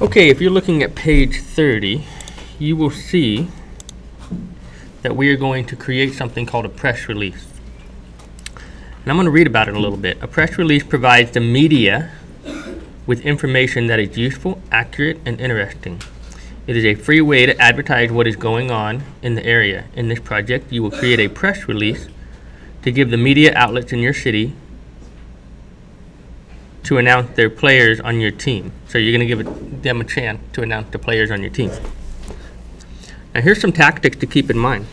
Okay, if you're looking at page 30, you will see that we are going to create something called a press release. And I'm going to read about it a little bit. A press release provides the media with information that is useful, accurate, and interesting. It is a free way to advertise what is going on in the area. In this project, you will create a press release to give the media outlets in your city to announce their players on your team. So you're going to give them a chance to announce the players on your team. Now here's some tactics to keep in mind.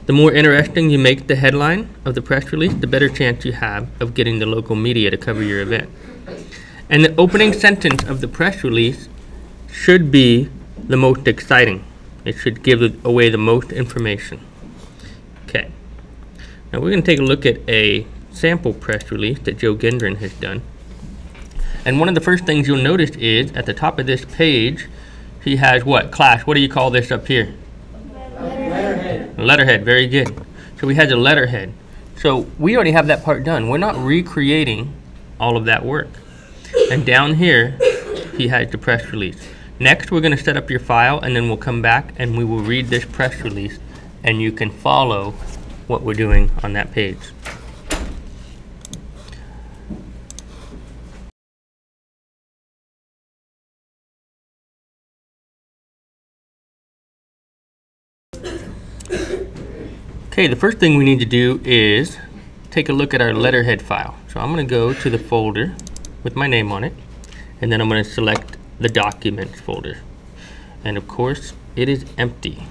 The more interesting you make the headline of the press release, the better chance you have of getting the local media to cover your event. And the opening sentence of the press release should be the most exciting. It should give away the most information. Okay. Now we're going to take a look at a sample press release that Joe Gendron has done. And one of the first things you'll notice is at the top of this page, he has what? Class, what do you call this up here? Letterhead. Letterhead, very good. So he has a letterhead. So we already have that part done. We're not recreating all of that work. And down here, he has the press release. Next, we're going to set up your file, and then we'll come back and we will read this press release, and you can follow what we're doing on that page. Okay, the first thing we need to do is take a look at our letterhead file. So I'm going to go to the folder with my name on it, and then I'm going to select the documents folder. And of course, it is empty.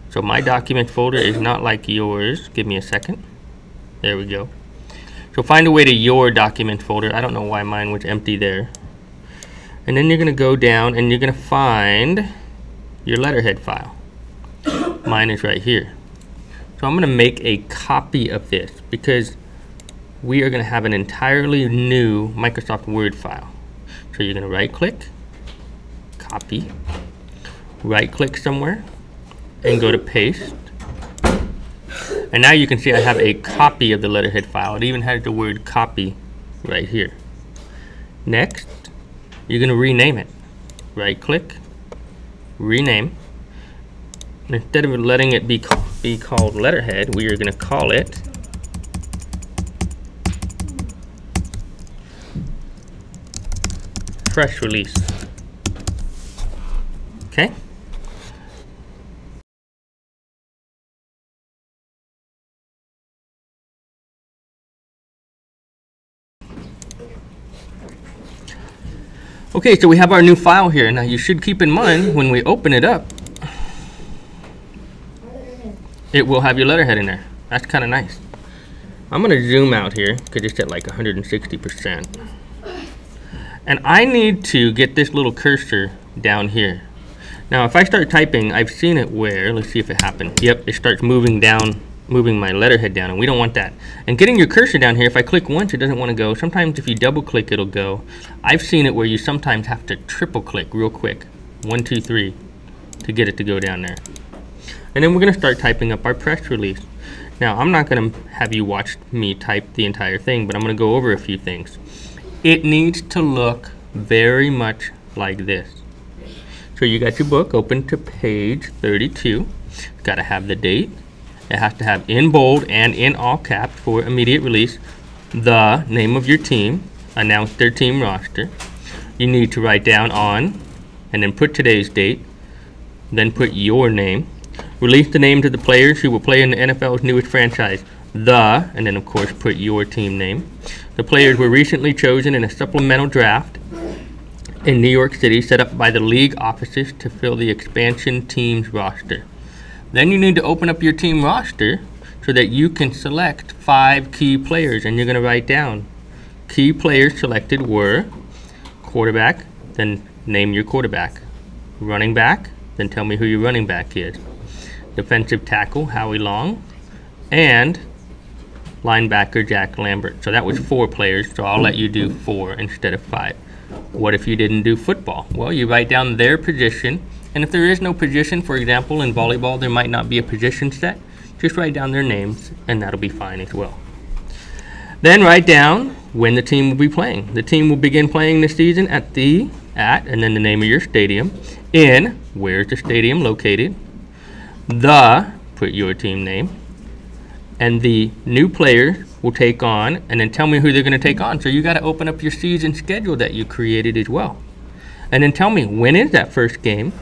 So my document folder is not like yours. Give me a second. There we go. So find a way to your document folder. I don't know why mine was empty there. And then you're going to go down and you're going to find your letterhead file. Mine is right here. So I'm going to make a copy of this because we are going to have an entirely new Microsoft Word file. So you're going to right click, copy, right click somewhere, and go to paste. And now you can see I have a copy of the letterhead file. It even has the word copy right here. Next, you're going to rename it. Right click, rename. And instead of letting it be called letterhead, we are going to call it press release. Okay? Okay, so we have our new file here. Now you should keep in mind when we open it up, it will have your letterhead in there. That's kind of nice. I'm going to zoom out here because it's at like 160%. And I need to get this little cursor down here. Now if I start typing, I've seen it where, let's see if it happened. Yep, it starts moving down, moving my letterhead down, and we don't want that. And getting your cursor down here, if I click once, it doesn't want to go. Sometimes if you double click, it'll go. I've seen it where you sometimes have to triple click real quick. 1, 2, 3 to get it to go down there. And then we're going to start typing up our press release. Now, I'm not going to have you watch me type the entire thing, but I'm going to go over a few things. It needs to look very much like this. So you got your book open to page 32. It's got to have the date. It has to have in bold and in all caps for immediate release the name of your team, announce their team roster. You need to write down on and then put today's date, then put your name. Release the names of the players who will play in the NFL's newest franchise. And then of course put your team name. The players were recently chosen in a supplemental draft in New York City set up by the league offices to fill the expansion team's roster. Then you need to open up your team roster so that you can select 5 key players, and you're going to write down key players selected were quarterback, then name your quarterback. Running back, then tell me who your running back is. Defensive tackle, Howie Long, and linebacker, Jack Lambert. So that was 4 players, so I'll let you do 4 instead of 5. What if you didn't do football? Well, you write down their position, and if there is no position, for example, in volleyball, there might not be a position set, just write down their names, and that'll be fine as well. Then write down when the team will be playing. The team will begin playing this season at the at, and then the name of your stadium. In, where's the stadium located? The, put your team name. And the new player will take on, and then tell me who they're going to take on. So you got to open up your season schedule that you created as well. And then tell me, when is that first game?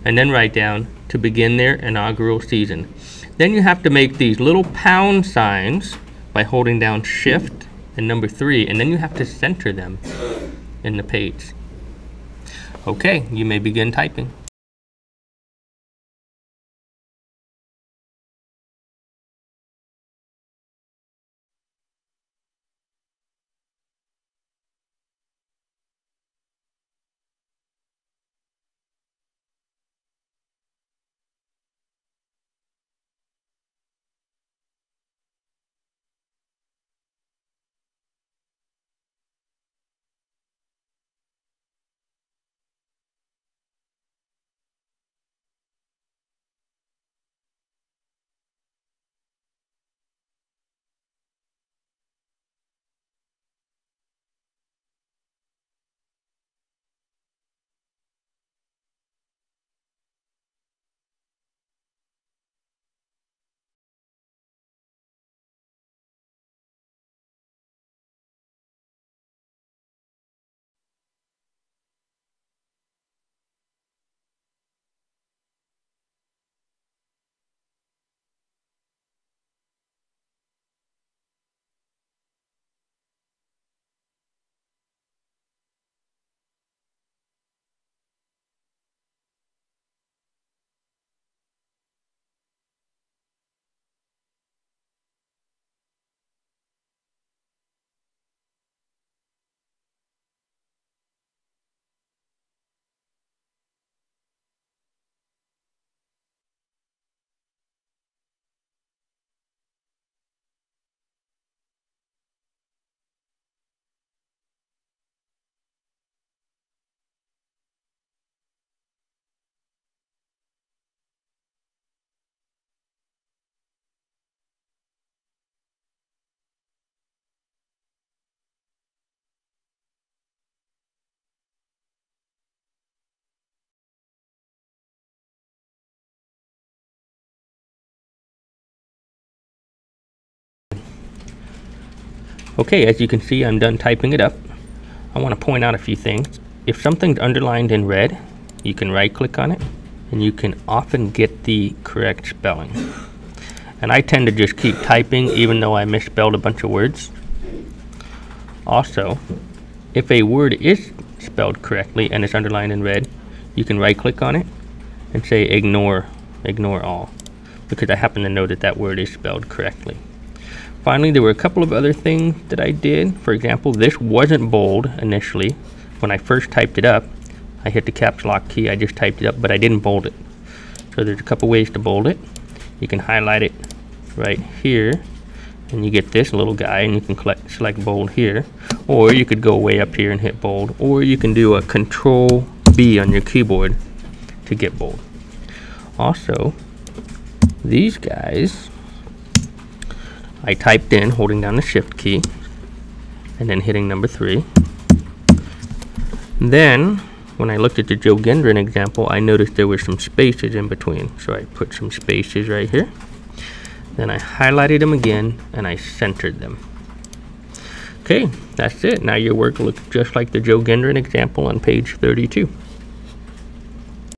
And then write down, to begin their inaugural season. Then you have to make these little pound signs by holding down Shift and number 3, and then you have to center them in the page. Okay, you may begin typing. Okay, as you can see, I'm done typing it up. I want to point out a few things. If something's underlined in red, you can right click on it and you can often get the correct spelling. And I tend to just keep typing even though I misspelled a bunch of words. Also, if a word is spelled correctly and it's underlined in red, you can right click on it and say ignore all, because I happen to know that that word is spelled correctly. Finally, there were a couple of other things that I did. For example, this wasn't bold initially. When I first typed it up, I hit the caps lock key, I just typed it up, but I didn't bold it. So there's a couple ways to bold it. You can highlight it right here, and you get this little guy, and you can select bold here. Or you could go way up here and hit bold, or you can do a Control B on your keyboard to get bold. Also, these guys, I typed in holding down the Shift key and then hitting number 3. Then when I looked at the Joe Gendron example, I noticed there were some spaces in between, so I put some spaces right here. Then I highlighted them again and I centered them. Okay, that's it. Now your work looks just like the Joe Gendron example on page 32.